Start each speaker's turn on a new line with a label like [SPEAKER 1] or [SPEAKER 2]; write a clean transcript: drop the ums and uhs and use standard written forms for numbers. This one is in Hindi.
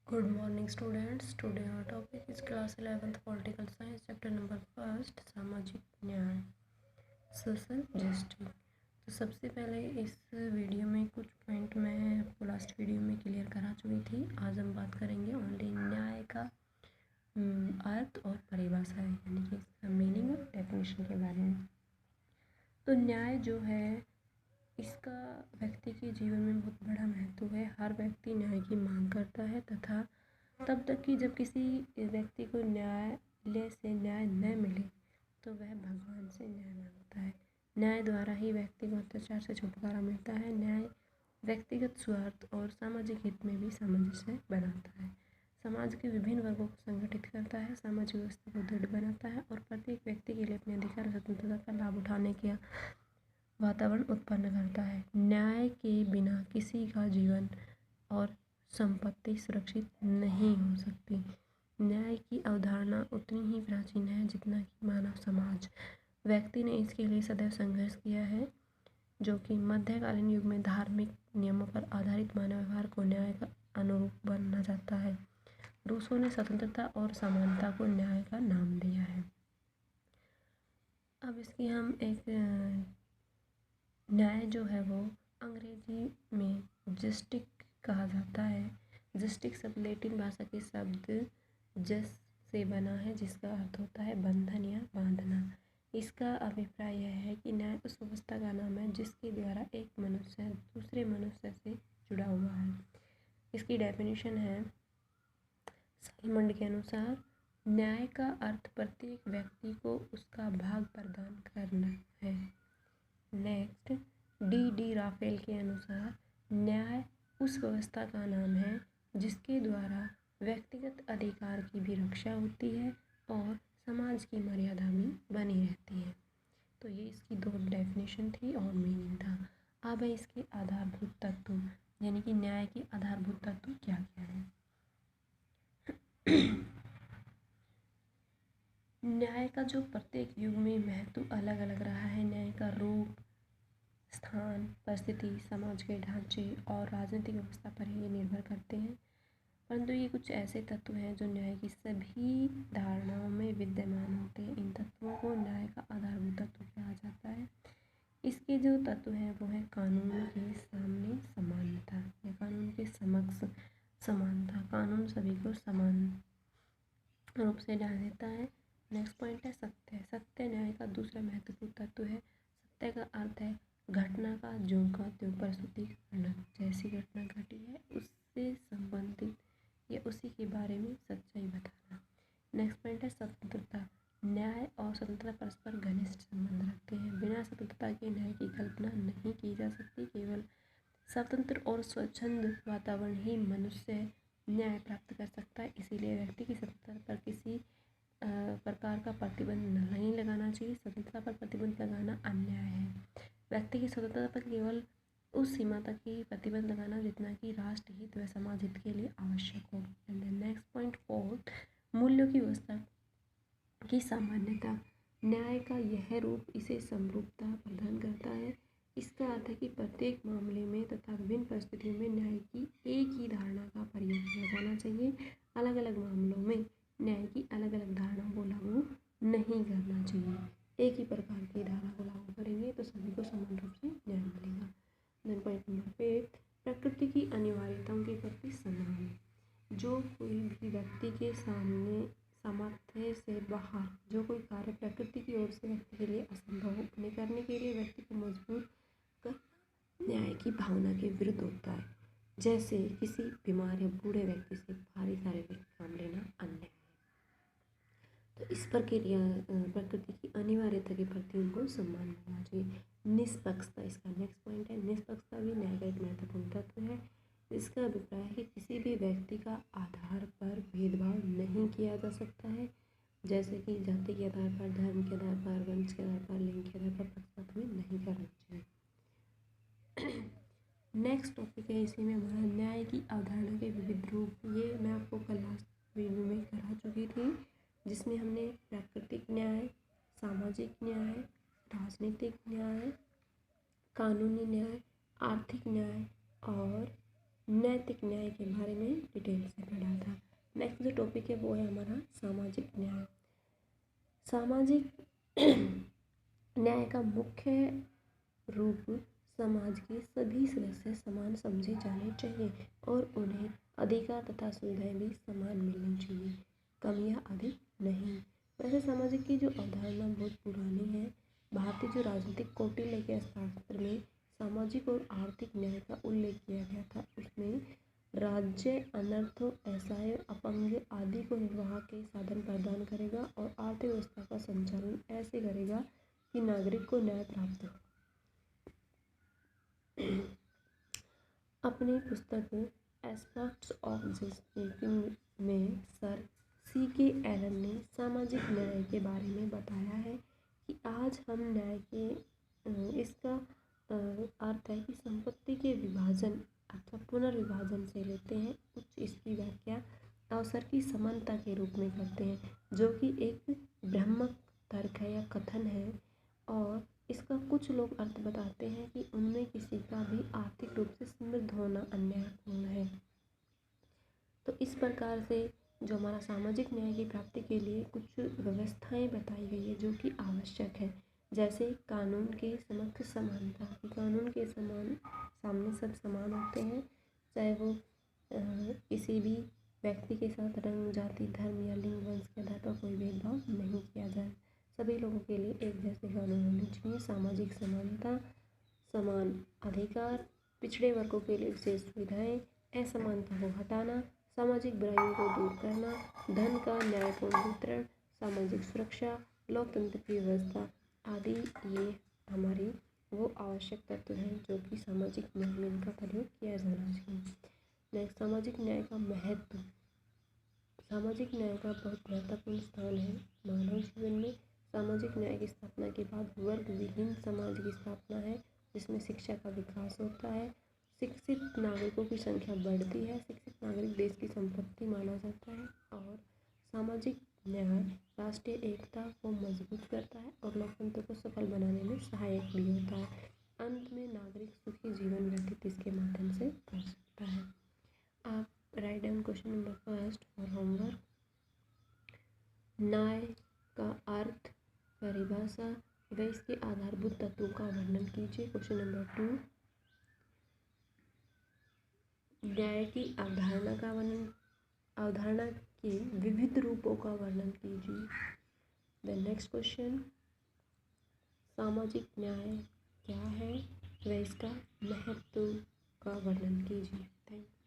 [SPEAKER 1] Good morning students. Today our topic is class 11th political science chapter number 1 सामाजिक न्याय सोशल जस्टिस। तो सबसे पहले इस वीडियो में कुछ पॉइंट मैं आपको लास्ट वीडियो में क्लियर करा चुकी थी। आज हम बात करेंगे ओनली न्याय का अर्थ और परिभाषा यानी कि इसका मीनिंग और डेफिनेशन के बारे में। तो न्याय जो है इसका व्यक्ति के जीवन में बहुत बड़ा महत्व है। हर व्यक्ति न्याय की मांग करता है तथा तब तक कि जब किसी व्यक्ति को न्यायालय से न्याय न मिले तो वह भगवान से न्याय मांगता है। न्याय द्वारा ही व्यक्ति को अत्याचार से छुटकारा मिलता है। न्याय व्यक्तिगत स्वार्थ और सामाजिक हित में भी सामंजस्य बनाता है। समाज के विभिन्न वर्गों को संगठित करता है, सामाजिक व्यवस्था को दृढ़ बनाता है और प्रत्येक व्यक्ति के लिए अपने अधिकार और स्वतंत्रता का लाभ उठाने के वातावरण उत्पन्न करता है। न्याय के बिना किसी का जीवन और संपत्ति सुरक्षित नहीं हो सकती। न्याय की अवधारणा उतनी ही प्राचीन है जितना कि मानव समाज। व्यक्ति ने इसके लिए सदैव संघर्ष किया है, जो कि मध्यकालीन युग में धार्मिक नियमों पर आधारित मानव व्यवहार को न्याय का अनुरूप बनना जाता है। रूसों ने स्वतंत्रता और समानता को न्याय का नाम दिया है। अब इसकी हम एक न्याय जो है वो अंग्रेजी में जस्टिस कहा जाता है। जस्टिस शब्द लैटिन भाषा के शब्द जस से बना है, जिसका अर्थ होता है बंधन या बांधना। इसका अभिप्राय यह है कि न्याय उस व्यवस्था का नाम है जिसके द्वारा एक मनुष्य दूसरे मनुष्य से जुड़ा हुआ है। इसकी डेफिनेशन है साइमंड के अनुसार, न्याय का अर्थ प्रत्येक व्यक्ति को उसका भाग प्रदान करना है। नेक्स्ट, डी राफेल के अनुसार न्याय उस व्यवस्था का नाम है जिसके द्वारा व्यक्तिगत अधिकार की भी रक्षा होती है और समाज की मर्यादा भी बनी रहती है। तो ये इसकी दो डेफिनेशन थी और मीनिंग था। अब है इसके आधारभूत तत्व, यानी कि न्याय के आधारभूत तत्व क्या क्या है। न्याय का जो प्रत्येक युग में महत्व अलग अलग रहा है। न्याय का रूप, स्थान, परिस्थिति, समाज के ढांचे और राजनीतिक व्यवस्था पर ही निर्भर करते हैं, परंतु ये कुछ ऐसे तत्व हैं जो न्याय की सभी धारणाओं में विद्यमान होते हैं। इन तत्वों को न्याय का आधारभूत तत्व कहा जाता है। इसके जो तत्व हैं वो है कानून के सामने समानता या कानून के समक्ष समानता। कानून सभी को समान रूप से न्याय देता है। नेक्स्ट पॉइंट है सत्य। सत्य न्याय का दूसरा महत्वपूर्ण तत्व है। सत्य का अर्थ है घटना का ज्यों का त्यों प्रस्तुतिकरण। जैसी घटना घटी है उससे संबंधित या उसी के बारे में सच्चाई बताना। नेक्स्ट पॉइंट है स्वतंत्रता। न्याय और स्वतंत्रता परस्पर घनिष्ठ संबंध रखते हैं। बिना स्वतंत्रता के न्याय की कल्पना नहीं की जा सकती। केवल स्वतंत्र और स्वच्छंद वातावरण ही मनुष्य न्याय प्राप्त कर सकता है। इसीलिए व्यक्ति की स्वतंत्रता पर किसी प्रकार का प्रतिबंध नहीं लगाना चाहिए। स्वतंत्रता पर प्रतिबंध लगाना अन्याय है। व्यक्ति की स्वतंत्रता पर केवल उस सीमा तक ही प्रतिबंध लगाना जितना कि राष्ट्र हित व समाज हित के लिए आवश्यक हो। एंड नेक्स्ट पॉइंट 4, मूल्यों की व्यवस्था की सामान्यता। न्याय का यह रूप इसे समरूपता प्रदान करता है। इसका अर्थ है कि प्रत्येक मामले में तथा विभिन्न परिस्थितियों में न्याय की एक ही धारणा का प्रयोग किया जाना चाहिए। अलग अलग मामलों में न्याय की अलग अलग धारणाओं को लागू नहीं करना चाहिए। एक ही प्रकार की धारणा को लागू करेंगे तो सभी को समान रूप से न्याय मिलेगा। देन पॉइंट नंबर 5, प्रकृति की अनिवार्यताओं के प्रति सम्मान। जो कोई भी व्यक्ति के सामने सामर्थ्य से बाहर जो कोई कार्य प्रकृति की ओर से व्यक्ति के लिए असंभव हो, उन्हें करने के लिए व्यक्ति को मजबूर कर न्याय की भावना के विरुद्ध होता है। जैसे किसी बीमार या बूढ़े व्यक्ति से भारी कार्य का काम लेना अन्याय है। तो इस प्रक्रिया प्रकृति की अनिवार्यता के प्रति उनको सम्मान करना चाहिए। निष्पक्षता इसका नेक्स्ट पॉइंट है। निष्पक्षता भी न्याय का एक महत्वपूर्ण तत्व है। इसका अभिप्राय है कि किसी भी व्यक्ति का आधार पर भेदभाव नहीं किया जा सकता है, जैसे कि जाति के आधार पर, धर्म के आधार पर, वंश के आधार पर, लिंग के आधार पर पक्षपात में नहीं करना चाहिए। नेक्स्ट टॉपिक है, इसी में हमारा न्याय की अवधारणा के विविध रूप। ये मैं आपको कल लास्ट वीडियो में करा चुकी थी, जिसमें हमने प्राकृतिक न्याय, सामाजिक न्याय, राजनीतिक न्याय, कानूनी न्याय, आर्थिक न्याय और नैतिक न्याय के बारे में डिटेल से पढ़ा टॉपिक है वो है हमारा सामाजिक न्याय। सामाजिक न्याय का मुख्य रूप समाज के सभी सदस्य समान समझे जाने चाहिए और उन्हें अधिकार तथा सुविधाएं भी समान मिलनी चाहिए, कम या अधिक नहीं। वैसे सामाजिक की जो अवधारणा बहुत पुरानी है। भारतीय जो राजनीतिक कौटिल्य के शास्त्र में सामाजिक और आर्थिक न्याय का उल्लेख किया गया था। उसमें राज्य अनर्थों, असहाय, अपंग आदि को निर्वाह के साधन प्रदान करेगा और आर्थिक व्यवस्था का संचालन ऐसे करेगा कि नागरिक को न्याय प्राप्त हो। अपनी पुस्तक एस्पेक्ट्स ऑफ जस्टिस में सर C.K. एलन ने सामाजिक न्याय के बारे में बताया है कि आज हम न्याय के इसका अर्थ है कि संपत्ति के विभाजन अथवा पुनर्विभाजन से लेते हैं। कुछ इसकी व्याख्या अवसर की समानता के रूप में करते हैं, जो कि एक भ्रामक तर्क है या कथन है, और इसका कुछ लोग अर्थ बताते हैं कि उनमें किसी का भी आर्थिक रूप से समृद्ध होना अन्यायपूर्ण है। तो इस प्रकार से जो हमारा सामाजिक न्याय की प्राप्ति के लिए कुछ व्यवस्थाएं बताई गई है जो कि आवश्यक है, जैसे कानून के समक्ष समानता। कानून के सामने सब समान होते हैं, चाहे वो किसी भी व्यक्ति के साथ रंग, जाति, धर्म या लिंग, वंश के आधार पर कोई भेदभाव नहीं किया जाए। सभी लोगों के लिए एक जैसे कानून होने चाहिए। सामाजिक समानता, समान अधिकार, पिछड़े वर्गों के लिए विशेष सुविधाएं, असमानता को हटाना, सामाजिक बुराइयों को दूर करना, धन का न्यायपूर्ण वितरण, सामाजिक सुरक्षा, लोकतंत्र की व्यवस्था आदि ये हमारी वो आवश्यक तत्व हैं जो कि सामाजिक न्याय में इनका प्रयोग किया जाना चाहिए। नेक्स्ट, सामाजिक न्याय का महत्व। सामाजिक न्याय का बहुत महत्वपूर्ण स्थान है मानव जीवन में। सामाजिक न्याय की स्थापना के बाद वर्ग विहीन समाज की स्थापना है, जिसमें शिक्षा का विकास होता है, शिक्षित नागरिकों की संख्या बढ़ती है, शिक्षित नागरिक देश की संपत्ति माना जाता है, और सामाजिक न्याय राष्ट्रीय एकता को मजबूत करता है और लोकतंत्र को सफल बनाने में सहायक भी होता है। अंत में नागरिक सुखी जीवन व्यतीत इसके माध्यम से कर सकता है। आप write down question number first for homework. न्याय का अर्थ, परिभाषा व इसके आधारभूत तत्वों का वर्णन कीजिए। क्वेश्चन नंबर 2, न्याय की अवधारणा के विविध रूपों का वर्णन कीजिए। द नेक्स्ट क्वेश्चन, सामाजिक न्याय क्या है व इसका महत्व का वर्णन कीजिए। Thank you.